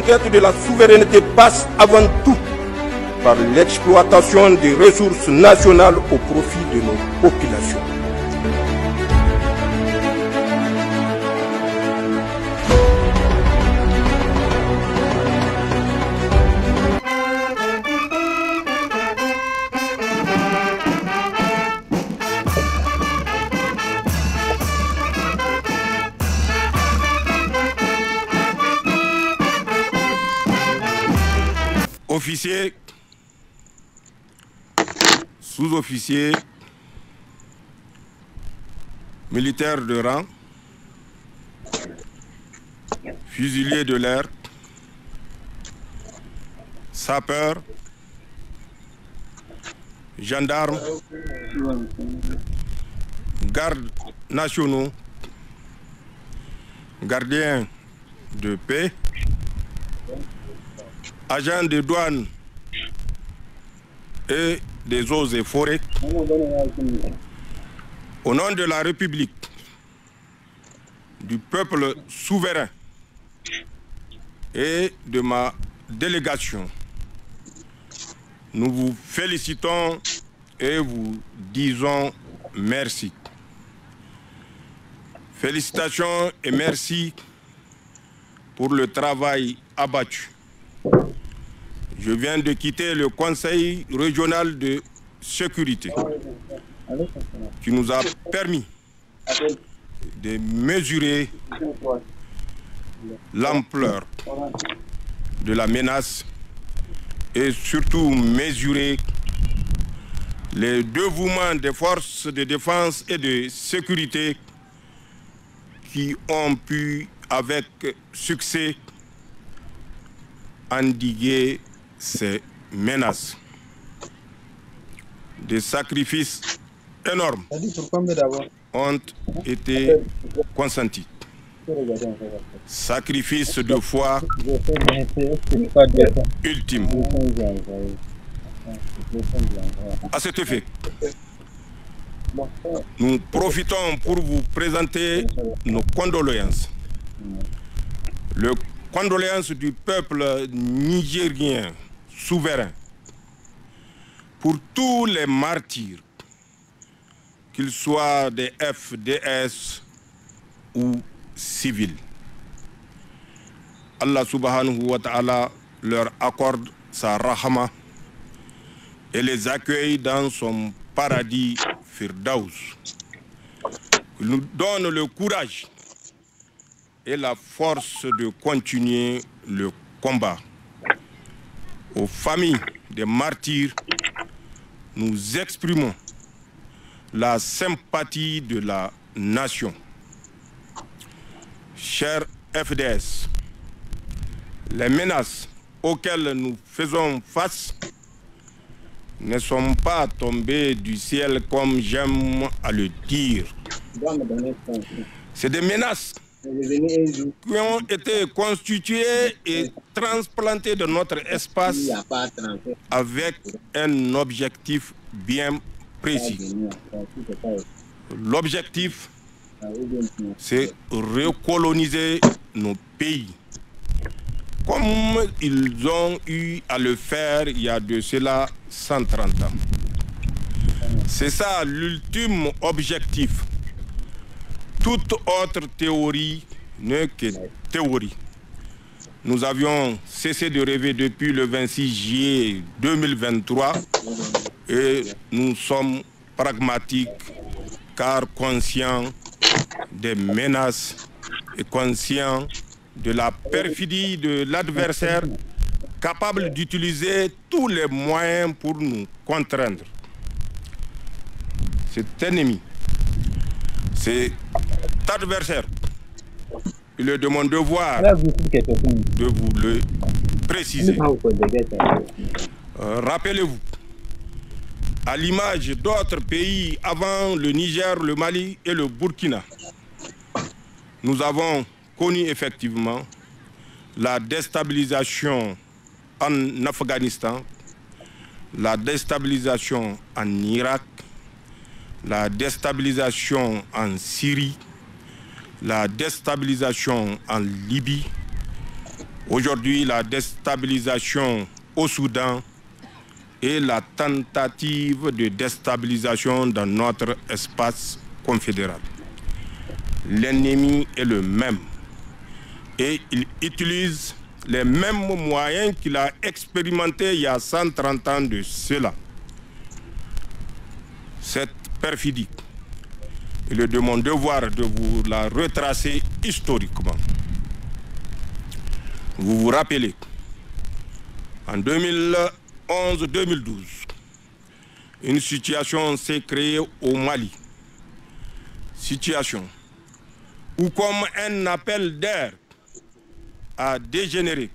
conquête de la souveraineté passe avant tout par l'exploitation des ressources nationales au profit de nos populations. Officiers, sous-officiers, militaires de rang, fusiliers de l'air, sapeurs, gendarmes, gardes nationaux, gardiens de paix, agents de douane et des eaux et forêts, au nom de la République, du peuple souverain et de ma délégation, nous vous félicitons et vous disons merci. Félicitations et merci pour le travail abattu. Je viens de quitter le Conseil régional de sécurité qui nous a permis de mesurer l'ampleur de la menace et surtout mesurer les dévouements des forces de défense et de sécurité qui ont pu avec succès endiguer ces menaces. Des sacrifices énormes ont été consentis. Sacrifice de foi ultime. À cet effet, nous profitons pour vous présenter nos condoléances. Les condoléances du peuple nigérien souverain pour tous les martyrs, qu'ils soient des FDS ou civils. Allah subhanahu wa ta'ala leur accorde sa rahma et les accueille dans son paradis Firdaus. Il nous donne le courage et la force de continuer le combat. Aux familles des martyrs, nous exprimons la sympathie de la nation. Chers FDS, les menaces auxquelles nous faisons face ne sont pas tombées du ciel comme j'aime à le dire. C'est des menaces qui ont été constituées et transplantées de notre espace avec un objectif bien précis. L'objectif, c'est recoloniser nos pays, comme ils ont eu à le faire il y a de cela 130 ans. C'est ça l'ultime objectif. Toute autre théorie n'est que théorie. Nous avions cessé de rêver depuis le 26 juillet 2023 et nous sommes pragmatiques car conscients des menaces et conscients de la perfidie de l'adversaire capable d'utiliser tous les moyens pour nous contraindre. Cet ennemi, cet adversaire, il est de mon devoir de vous le préciser. Rappelez-vous, à l'image d'autres pays avant le Niger, le Mali et le Burkina, nous avons connu effectivement la déstabilisation en Afghanistan, la déstabilisation en Irak, la déstabilisation en Syrie, la déstabilisation en Libye, Aujourd'hui, la déstabilisation au Soudan et la tentative de déstabilisation dans notre espace confédéral. L'ennemi est le même et il utilise les mêmes moyens qu'il a expérimentés il y a 130 ans de cela. Cette perfidie, il est de mon devoir de vous la retracer historiquement. Vous vous rappelez, en 2011-2012, une situation s'est créée au Mali. Situation où, comme un appel d'air a dégénéré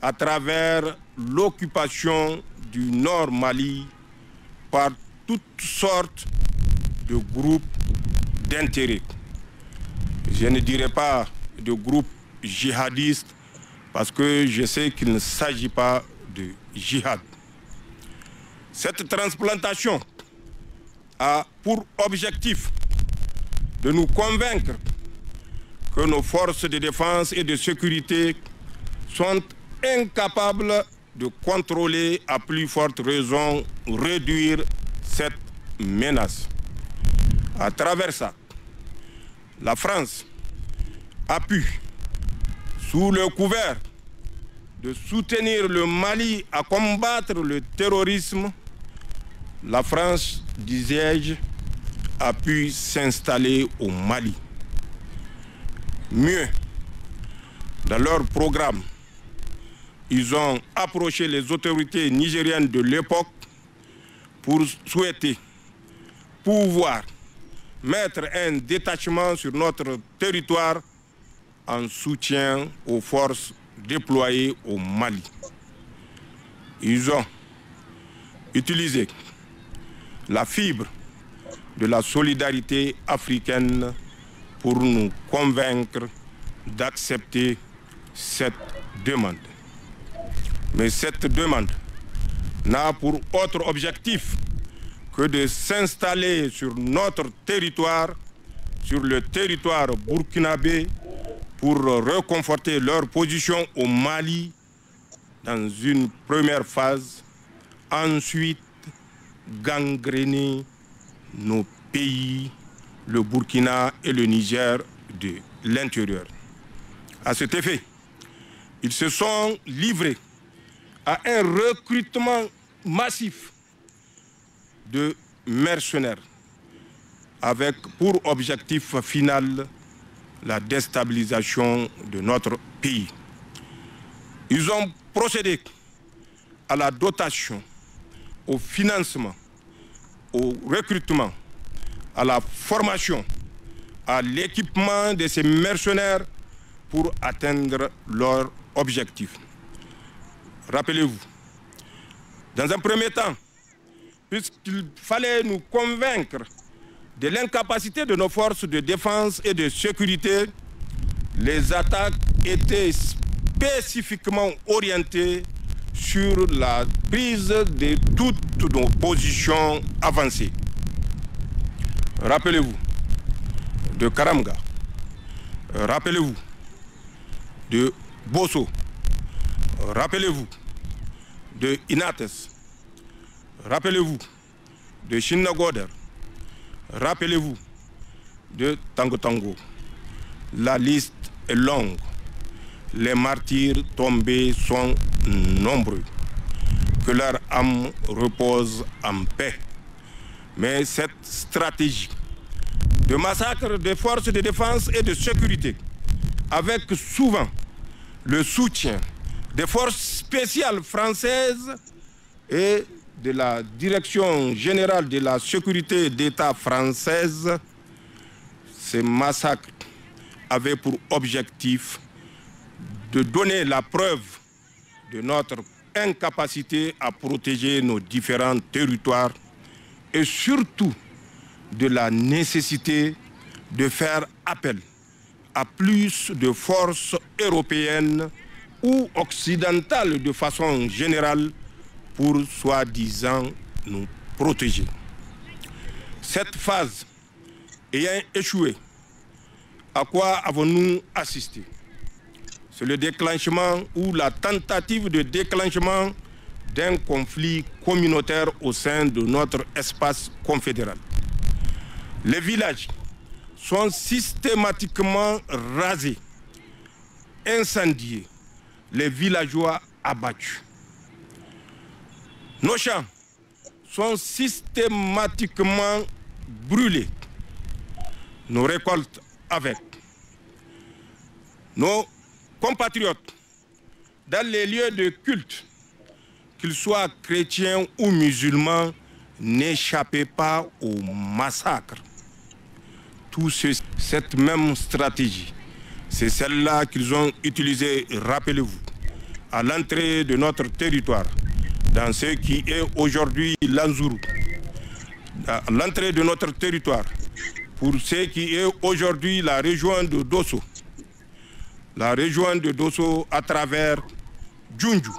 à travers l'occupation du Nord Mali par toutes sortes de groupes d'intérêt. Je ne dirais pas de groupes djihadistes parce que je sais qu'il ne s'agit pas de djihad. Cette transplantation a pour objectif de nous convaincre que nos forces de défense et de sécurité sont incapables de contrôler à plus forte raison, réduire cette menace. À travers ça, la France a pu, sous le couvert de soutenir le Mali à combattre le terrorisme, la France, disais-je, a pu s'installer au Mali. Mieux, dans leur programme, ils ont approché les autorités nigériennes de l'époque pour souhaiter pouvoir mettre un détachement sur notre territoire en soutien aux forces déployées au Mali. Ils ont utilisé la fibre de la solidarité africaine pour nous convaincre d'accepter cette demande. Mais cette demande n'a pour autre objectif que de s'installer sur notre territoire, sur le territoire burkinabé, pour reconforter leur position au Mali dans une première phase, ensuite gangréner nos pays, le Burkina et le Niger de l'intérieur. À cet effet, ils se sont livrés à un recrutement massif de mercenaires avec pour objectif final la déstabilisation de notre pays. Ils ont procédé à la dotation, au financement, au recrutement, à la formation, à l'équipement de ces mercenaires pour atteindre leur objectif. Rappelez-vous, dans un premier temps, puisqu'il fallait nous convaincre de l'incapacité de nos forces de défense et de sécurité, les attaques étaient spécifiquement orientées sur la prise de toutes nos positions avancées. Rappelez-vous de Karamga, rappelez-vous de Bosso, rappelez-vous de Inates, rappelez-vous de Chinnagoder, rappelez-vous de Tango Tango. La liste est longue. Les martyrs tombés sont nombreux. Que leur âme repose en paix. Mais cette stratégie de massacre des forces de défense et de sécurité, avec souvent le soutien des forces spéciales françaises et de la Direction générale de la sécurité d'État française, ces massacres avaient pour objectif de donner la preuve de notre incapacité à protéger nos différents territoires et surtout de la nécessité de faire appel à plus de forces européennes ou occidentales de façon générale pour soi-disant nous protéger. Cette phase ayant échoué, à quoi avons-nous assisté? c'est le déclenchement ou la tentative de déclenchement d'un conflit communautaire au sein de notre espace confédéral. Les villages sont systématiquement rasés, incendiés, les villageois abattus. Nos champs sont systématiquement brûlés, nos récoltes avec. Nos compatriotes, dans les lieux de culte, qu'ils soient chrétiens ou musulmans, n'échappaient pas au massacre. Cette même stratégie, c'est celle-là qu'ils ont utilisée, rappelez-vous, à l'entrée de notre territoire, dans ce qui est aujourd'hui l'Anzourou, à l'entrée de notre territoire, pour ce qui est aujourd'hui la région de Dosso. La région de Dosso à travers Djundju,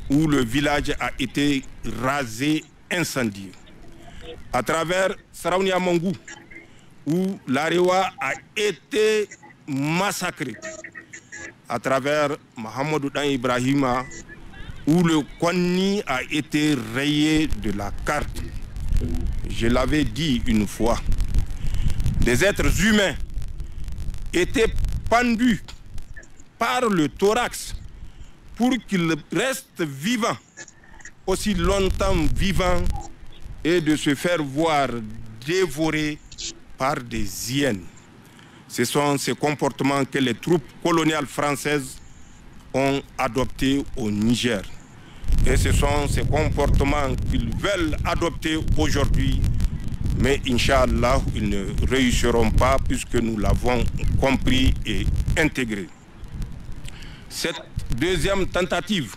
où le village a été rasé, incendié. À travers Saraounia Mongou, où l'Arewa a été massacré. À travers Mahamadou Dan Ibrahima, où le Konni a été rayé de la carte. Je l'avais dit une fois, des êtres humains étaient pendus par le thorax pour qu'ils restent vivants, aussi longtemps vivants, et de se faire voir dévorés par des hyènes. Ce sont ces comportements que les troupes coloniales françaises ont adoptés au Niger. Et ce sont ces comportements qu'ils veulent adopter aujourd'hui, mais Inch'Allah, ils ne réussiront pas puisque nous l'avons compris et intégré. Cette deuxième tentative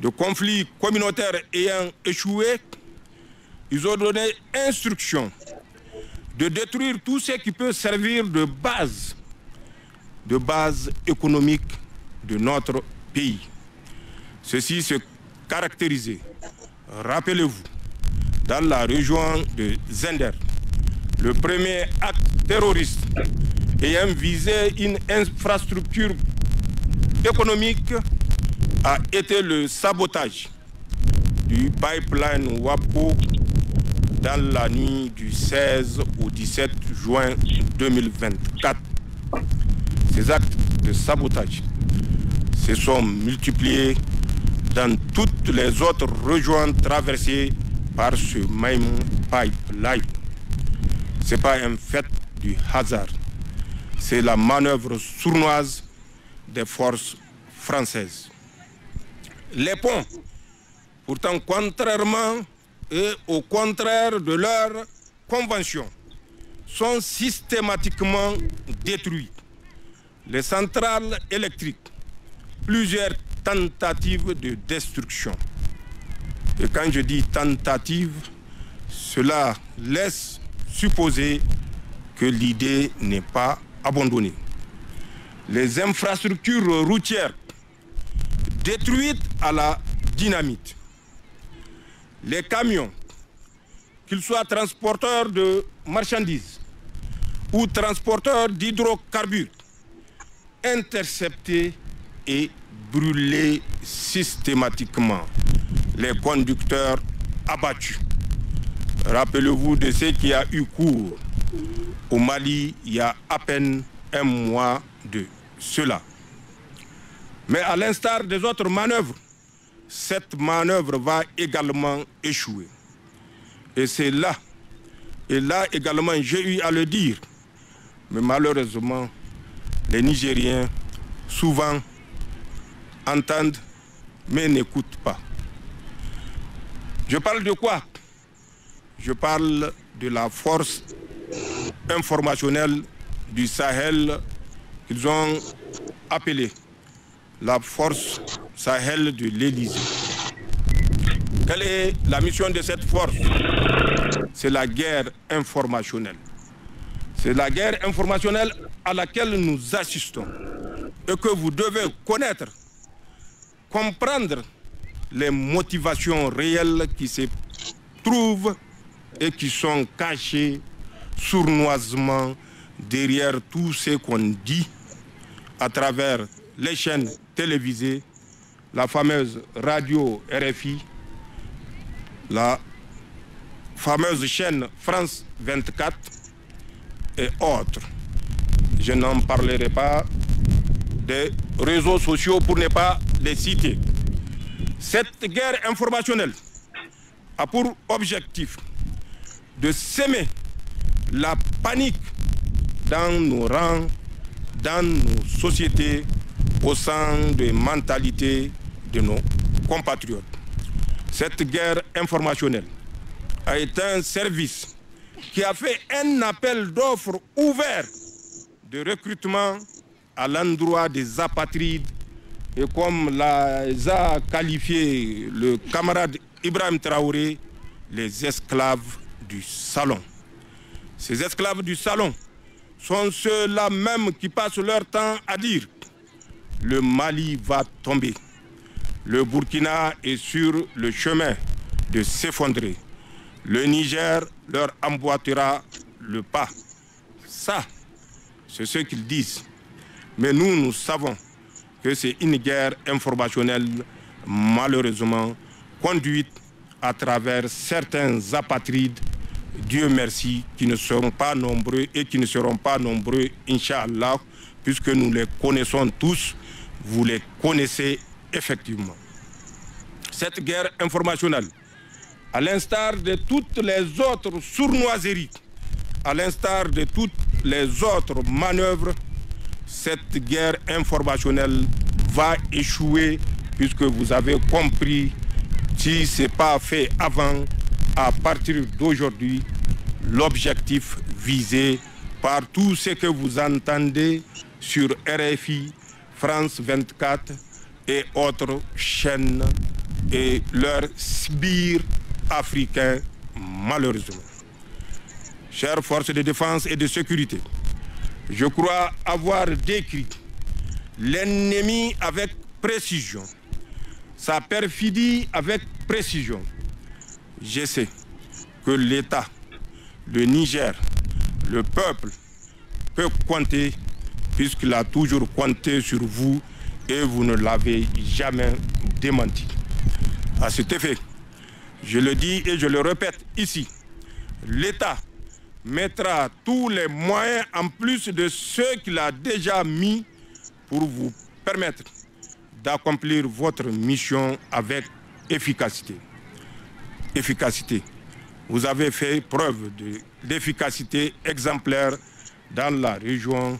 de conflit communautaire ayant échoué, ils ont donné instruction de détruire tout ce qui peut servir de base économique de notre pays. Ceci se caractérisait, rappelez-vous, dans la région de Zender, le premier acte terroriste ayant visé une infrastructure économique a été le sabotage du pipeline WAPO dans la nuit du 16 au 17 juin 2024. Ces actes de sabotage se sont multipliés dans toutes les autres régions traversées par ce même pipeline. Ce n'est pas un fait du hasard, c'est la manœuvre sournoise des forces françaises. Les ponts, pourtant contrairement et au contraire de leur convention, sont systématiquement détruits. Les centrales électriques, plusieurs tentatives de destruction. Et quand je dis tentative, cela laisse supposer que l'idée n'est pas abandonnée. Les infrastructures routières détruites à la dynamite. Les camions, qu'ils soient transporteurs de marchandises ou transporteurs d'hydrocarbures, interceptés et brûlés systématiquement. Les conducteurs abattus. Rappelez-vous de ce qui a eu cours au Mali il y a à peine un mois de cela. Mais à l'instar des autres manœuvres, cette manœuvre va également échouer. Et c'est là, et là également j'ai eu à le dire, mais malheureusement, les Nigériens souvent entendent mais n'écoutent pas. Je parle de quoi? Je parle de la force informationnelle du Sahel qu'ils ont appelée la force Sahel de l'Élysée. Quelle est la mission de cette force? C'est la guerre informationnelle. C'est la guerre informationnelle à laquelle nous assistons et que vous devez connaître, comprendre les motivations réelles qui se trouvent et qui sont cachées sournoisement derrière tout ce qu'on dit à travers les chaînes télévisées, la fameuse radio RFI, la fameuse chaîne France 24 et autres. Je n'en parlerai pas des réseaux sociaux pour ne pas les citer. Cette guerre informationnelle a pour objectif de semer la panique dans nos rangs, dans nos sociétés, au sein des mentalités de nos compatriotes. Cette guerre informationnelle a été un service qui a fait un appel d'offres ouvert de recrutement à l'endroit des apatrides et comme les a qualifiés le camarade Ibrahim Traoré, les esclaves du salon. Ces esclaves du salon sont ceux-là même qui passent leur temps à dire « le Mali va tomber ». Le Burkina est sur le chemin de s'effondrer. Le Niger leur emboîtera le pas. Ça, c'est ce qu'ils disent. Mais nous, nous savons que c'est une guerre informationnelle, malheureusement, conduite à travers certains apatrides, Dieu merci, qui ne seront pas nombreux et qui ne seront pas nombreux, Inch'Allah, puisque nous les connaissons tous, vous les connaissez effectivement. Cette guerre informationnelle, à l'instar de toutes les autres sournoiseries, à l'instar de toutes les autres manœuvres, cette guerre informationnelle va échouer puisque vous avez compris, si ce n'est pas fait avant, à partir d'aujourd'hui, l'objectif visé par tout ce que vous entendez sur RFI, France 24 et autres chaînes et leurs sbires africains, malheureusement. Chères forces de défense et de sécurité, je crois avoir décrit l'ennemi avec précision, sa perfidie avec précision. Je sais que l'État, le Niger, le peuple peut compter, puisqu'il a toujours compté sur vous et vous ne l'avez jamais démenti. À cet effet, je le dis et je le répète ici, l'État mettra tous les moyens en plus de ceux qu'il a déjà mis pour vous permettre d'accomplir votre mission avec efficacité. Efficacité. Vous avez fait preuve d'efficacité exemplaire dans la région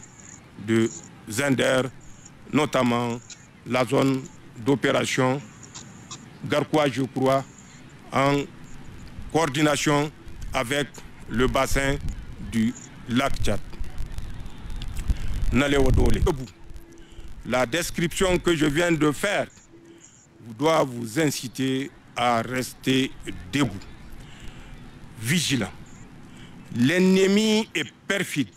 de Zender, notamment la zone d'opération Garkoua, je crois, en coordination avec le bassin du lac Tchad. La description que je viens de faire doit vous inciter à rester debout, vigilant. L'ennemi est perfide.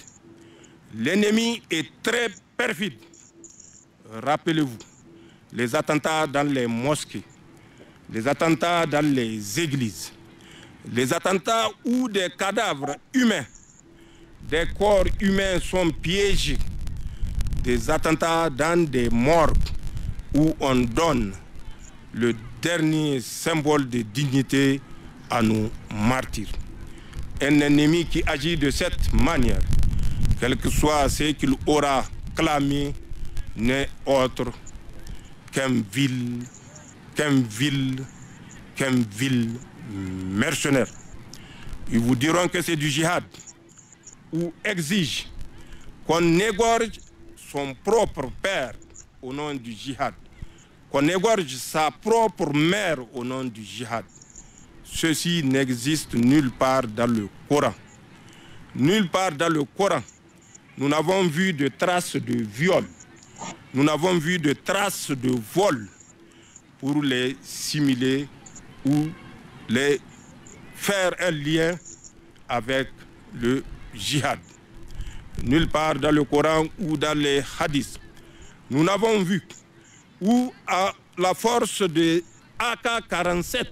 L'ennemi est très perfide. Rappelez-vous, les attentats dans les mosquées, les attentats dans les églises, les attentats où des cadavres humains, des corps humains sont piégés, des attentats dans des morgues où on donne le dernier symbole de dignité à nos martyrs. Un ennemi qui agit de cette manière, quel que soit ce qu'il aura clamé, n'est autre qu'un vil mercenaire. Ils vous diront que c'est du djihad, ou exigent qu'on égorge son propre père au nom du djihad, qu'on égorge sa propre mère au nom du djihad. Ceci n'existe nulle part dans le Coran. Nulle part dans le Coran, nous n'avons vu de traces de viol. Nous n'avons vu de traces de vol pour les simuler ou les faire un lien avec le djihad. Nulle part dans le Coran ou dans les hadiths, nous n'avons vu où à la force de AK-47,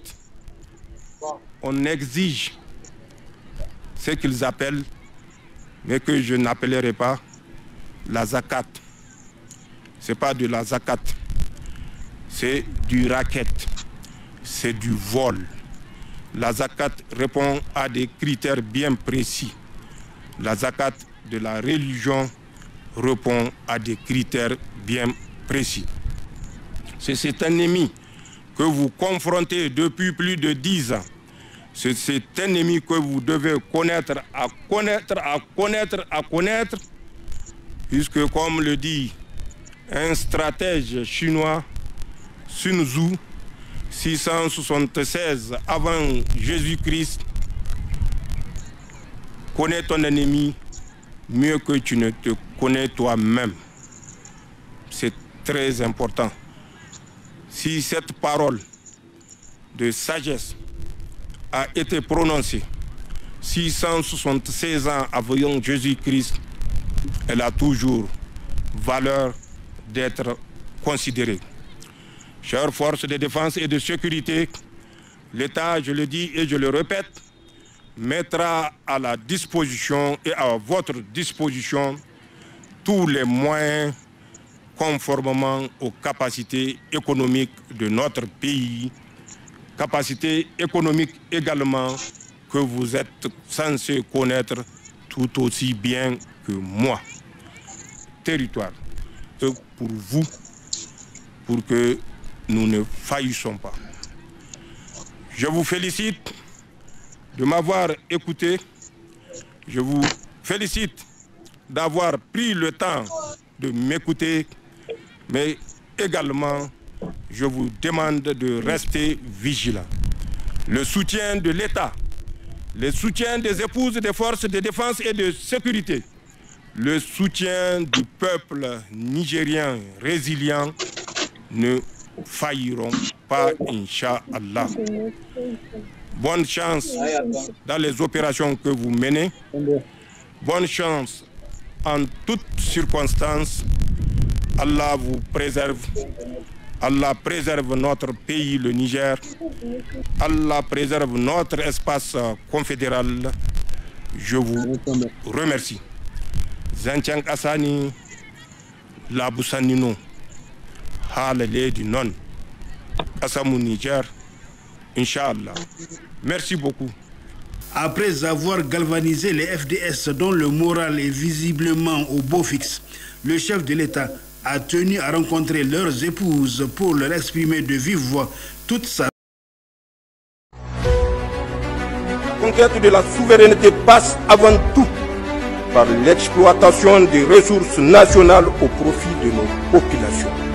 on exige ce qu'ils appellent, mais que je n'appellerai pas, la zakat. Ce n'est pas de la zakat, c'est du racket, c'est du vol. La zakat répond à des critères bien précis. La zakat de la religion répond à des critères bien précis. C'est cet ennemi que vous confrontez depuis plus de 10 ans. C'est cet ennemi que vous devez connaître, puisque comme le dit un stratège chinois, Sun Tzu, 676 avant Jésus-Christ, connais ton ennemi mieux que tu ne te connais toi-même. C'est très important. Si cette parole de sagesse a été prononcée 676 ans avant Jésus-Christ, elle a toujours valeur d'être considérée. Chères forces de défense et de sécurité, l'État, je le dis et je le répète, mettra à la disposition et à votre disposition tous les moyens conformément aux capacités économiques de notre pays, capacités économiques également que vous êtes censés connaître tout aussi bien que moi. Territoire, pour vous, pour que nous ne faillissons pas. Je vous félicite de m'avoir écouté. Je vous félicite d'avoir pris le temps de m'écouter, mais également, je vous demande de rester vigilant. Le soutien de l'État, le soutien des épouses des forces de défense et de sécurité, le soutien du peuple nigérien résilient ne failliront pas, Inch'Allah. Bonne chance dans les opérations que vous menez. Bonne chance en toutes circonstances. Allah vous préserve. Allah préserve notre pays, le Niger. Allah préserve notre espace confédéral. Je vous remercie. Zancang Asani, Labousanino, Halele du Non, Assamou Niger, Inch'Allah. Merci beaucoup. Après avoir galvanisé les FDS dont le moral est visiblement au beau fixe, le chef de l'État a tenu à rencontrer leurs épouses pour leur exprimer de vive voix toute sa... La conquête de la souveraineté passe avant tout par l'exploitation des ressources nationales au profit de nos populations.